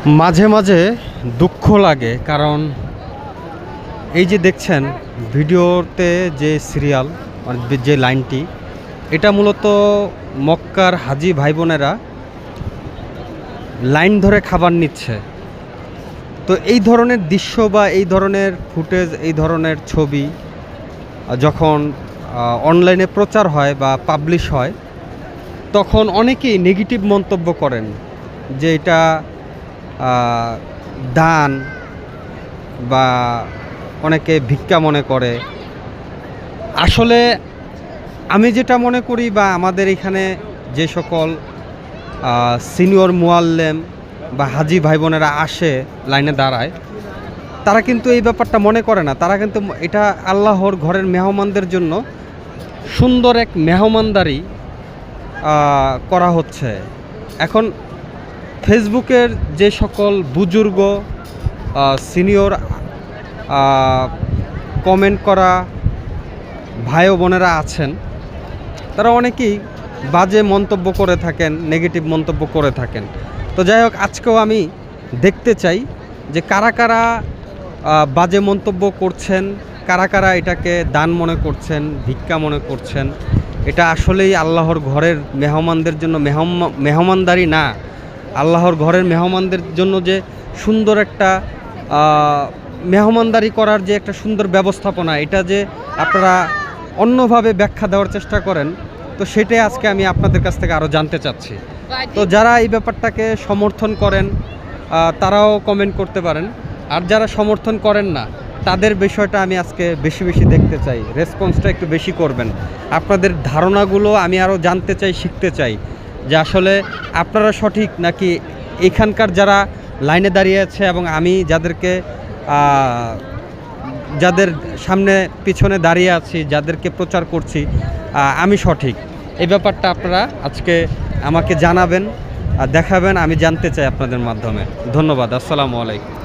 মাঝে মাঝে দুঃখ লাগে, কারণ এই যে দেখছেন ভিডিওতে যে সিরিয়াল মানে যে লাইনটি, এটা মূলত মক্কার হাজি ভাই বোনেরা লাইন ধরে খাবার নিচ্ছে। তো এই ধরনের দৃশ্য বা এই ধরনের ফুটেজ, এই ধরনের ছবি যখন অনলাইনে প্রচার হয় বা পাবলিশ হয়, তখন অনেকেই নেগেটিভ মন্তব্য করেন যে এটা দান বা অনেকে ভিক্ষা মনে করে। আসলে আমি যেটা মনে করি, বা আমাদের এখানে যে সকল সিনিয়র মুআল্লেম বা হাজি ভাই বোনেরা আসে লাইনে দাঁড়ায়, তারা কিন্তু এই ব্যাপারটা মনে করে না। তারা কিন্তু এটা আল্লাহর ঘরের মেহমানদের জন্য সুন্দর এক মেহমানদারি করা হচ্ছে। এখন ফেসবুকের যে সকল বুজুর্গ সিনিয়র কমেন্ট করা ভাই ও বোনেরা আছেন, তারা অনেকেই বাজে মন্তব্য করে থাকেন, নেগেটিভ মন্তব্য করে থাকেন। তো যাই হোক, আজকেও আমি দেখতে চাই যে কারা কারা বাজে মন্তব্য করছেন, কারা কারা এটাকে দান মনে করছেন, ভিক্ষা মনে করছেন। এটা আসলেই আল্লাহর ঘরের মেহমানদের জন্য মেহমানদারি না। আল্লাহর ঘরের মেহমানদের জন্য যে সুন্দর একটা মেহমানদারি করার যে একটা সুন্দর ব্যবস্থাপনা, এটা যে আপনারা অন্যভাবে ব্যাখ্যা দেওয়ার চেষ্টা করেন, তো সেটাই আজকে আমি আপনাদের কাছ থেকে আরও জানতে চাচ্ছি। তো যারা এই ব্যাপারটাকে সমর্থন করেন তারাও কমেন্ট করতে পারেন, আর যারা সমর্থন করেন না তাদের বিষয়টা আমি আজকে বেশি বেশি দেখতে চাই, রেসপন্সটা একটু বেশি করবেন। আপনাদের ধারণাগুলো আমি আরও জানতে চাই, শিখতে চাই যে আসলে আপনারা সঠিক নাকি এখানকার যারা লাইনে দাঁড়িয়ে আছে এবং আমি যাদের সামনে পিছনে দাঁড়িয়ে আছি, যাদেরকে প্রচার করছি, আমি সঠিক। এই ব্যাপারটা আপনারা আজকে আমাকে জানাবেন, দেখাবেন, আমি জানতে চাই আপনাদের মাধ্যমে। ধন্যবাদ। আসসালামু আলাইকুম।